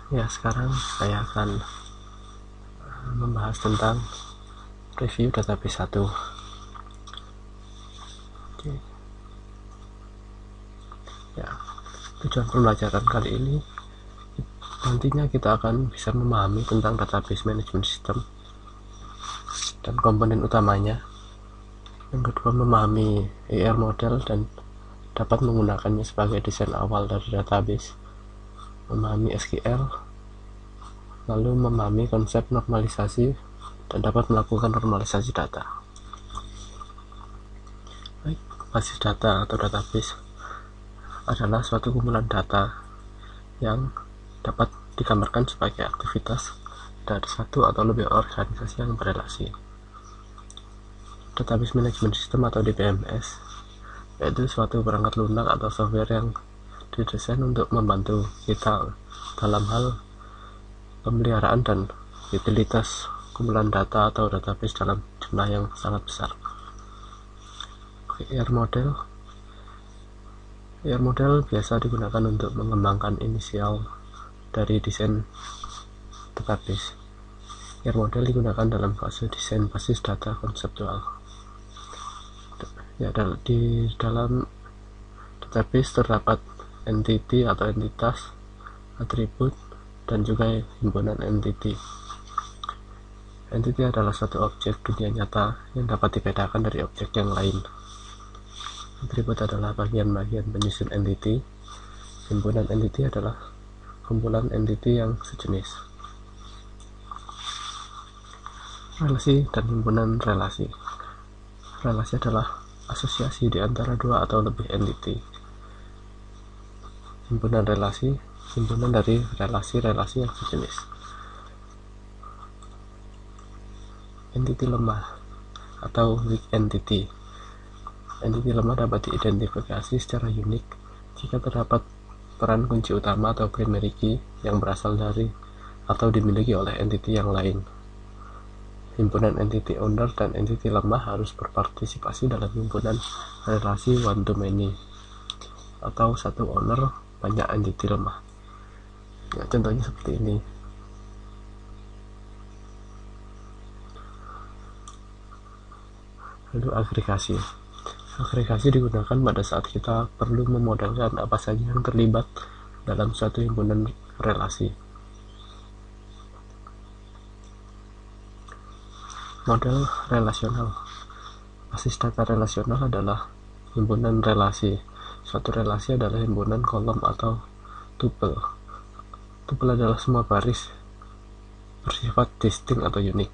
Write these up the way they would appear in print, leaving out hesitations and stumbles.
Ya, sekarang saya akan membahas tentang review database 1. Oke. Ya, tujuan pembelajaran kali ini nantinya kita akan bisa memahami tentang database management system dan komponen utamanya. Yang kedua, memahami ER model dan dapat menggunakannya sebagai desain awal dari database. Memahami SQL, lalu memahami konsep normalisasi dan dapat melakukan normalisasi data. Baik, basis data atau database adalah suatu kumpulan data yang dapat digambarkan sebagai aktivitas dari satu atau lebih organisasi yang berelasi. Database Management System atau DBMS yaitu suatu perangkat lunak atau software yang didesain untuk membantu kita dalam hal pemeliharaan dan utilitas kumpulan data atau database dalam jumlah yang sangat besar. ER model biasa digunakan untuk mengembangkan inisial dari desain database. ER model digunakan dalam fase desain basis data konseptual. Ya, di dalam database terdapat entity atau entitas, atribut, dan juga himpunan entity. Entity adalah suatu objek dunia nyata yang dapat dibedakan dari objek yang lain. Atribut adalah bagian-bagian penyusun entity. Himpunan entity adalah kumpulan entity yang sejenis. Relasi dan himpunan relasi. Relasi adalah asosiasi di antara dua atau lebih entity. Himpunan relasi, himpunan dari relasi-relasi yang sejenis. Entity lemah atau weak entity. Entity lemah dapat diidentifikasi secara unik jika terdapat peran kunci utama atau primary key yang berasal dari atau dimiliki oleh entity yang lain. Himpunan entity owner dan entity lemah harus berpartisipasi dalam himpunan relasi one to many atau satu owner banyak entity lemah. Ya, contohnya seperti ini. Lalu agregasi. Agregasi digunakan pada saat kita perlu memodelkan apa saja yang terlibat dalam suatu himpunan relasi. Model relasional. Basis data relasional adalah himpunan relasi. Suatu relasi adalah himpunan kolom atau tuple. Tuple adalah semua baris bersifat distinct atau unik.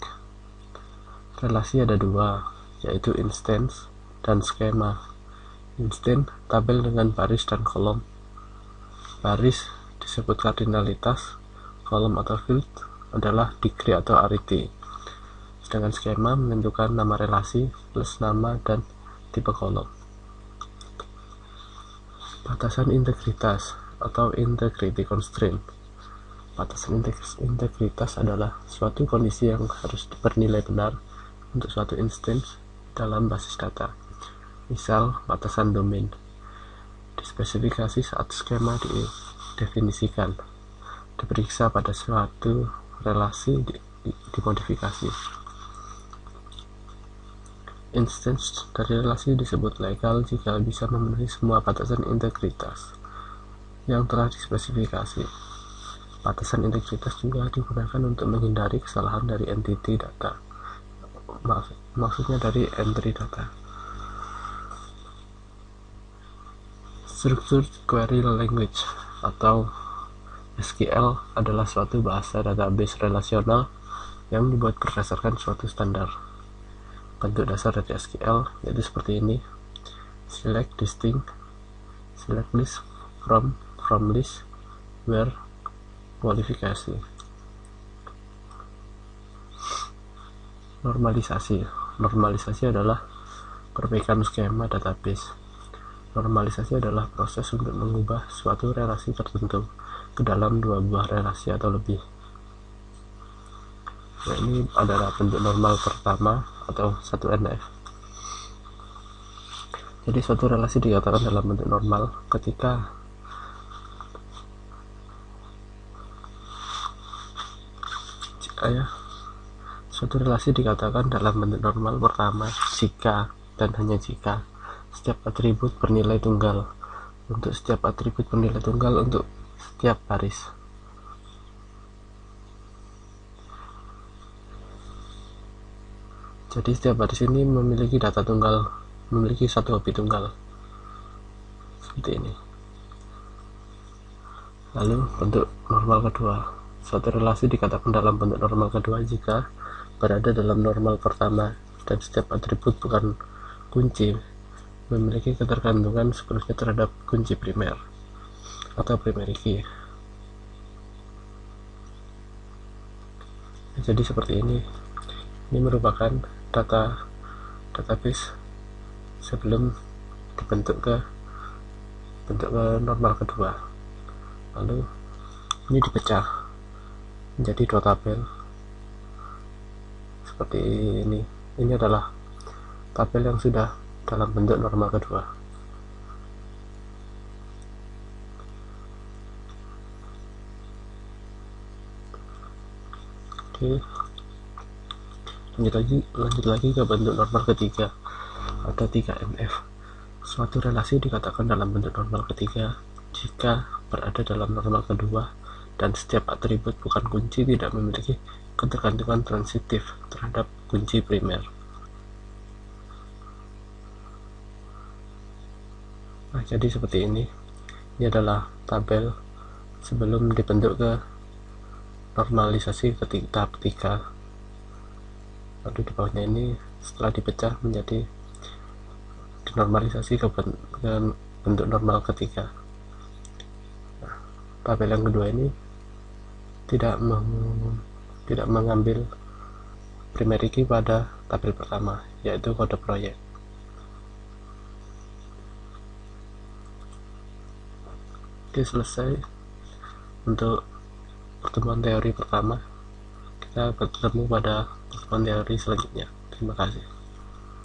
Relasi ada dua, yaitu instance dan skema. Instance, tabel dengan baris dan kolom. Baris disebut kardinalitas, kolom atau field adalah degree atau arity. Sedangkan skema menentukan nama relasi plus nama dan tipe kolom. Batasan integritas atau integrity constraint. Batasan integritas adalah suatu kondisi yang harus bernilai benar untuk suatu instance dalam basis data. Misal, batasan domain dispesifikasi saat skema didefinisikan, diperiksa pada suatu relasi dimodifikasi. Instance dari relasi disebut legal jika bisa memenuhi semua batasan integritas yang telah dispesifikasi. Batasan integritas juga digunakan untuk menghindari kesalahan dari entity data. Maksudnya dari entry data. Structured Query Language atau SQL adalah suatu bahasa database relasional yang dibuat berdasarkan suatu standar. Bentuk dasar dari SQL yaitu seperti ini: select distinct, select list from list, where, kualifikasi. Normalisasi adalah perbaikan skema database. Normalisasi adalah proses untuk mengubah suatu relasi tertentu ke dalam dua buah relasi atau lebih. Nah, ini adalah bentuk normal pertama atau 1NF. Jadi suatu relasi dikatakan dalam bentuk normal ketika suatu relasi dikatakan dalam bentuk normal pertama jika dan hanya jika setiap atribut bernilai tunggal untuk setiap atribut bernilai tunggal untuk setiap baris. Jadi setiap baris ini memiliki data tunggal, memiliki satu objek tunggal seperti ini. Lalu bentuk normal kedua, suatu relasi dikatakan dalam bentuk normal kedua jika berada dalam normal pertama dan setiap atribut bukan kunci memiliki ketergantungan sepenuhnya terhadap kunci primer atau primary key. Jadi seperti ini merupakan database sebelum dibentuk ke normal kedua. Lalu ini dipecah menjadi dua tabel seperti ini. Ini adalah tabel yang sudah dalam bentuk normal kedua. Oke, lanjut lagi ke bentuk normal ketiga atau 3NF. Suatu relasi dikatakan dalam bentuk normal ketiga jika berada dalam normal kedua dan setiap atribut bukan kunci tidak memiliki ketergantungan transitif terhadap kunci primer. Nah, jadi seperti ini. Ini adalah tabel sebelum dibentuk ke normalisasi tahap 3. Lalu di bawahnya ini setelah dipecah menjadi dinormalisasi ke bentuk normal ketiga. Nah, tabel yang kedua ini tidak mengambil primary key pada tabel pertama, yaitu kode proyek. Oke, selesai untuk pertemuan teori pertama. Kita bertemu pada pertemuan teori selanjutnya. Terima kasih.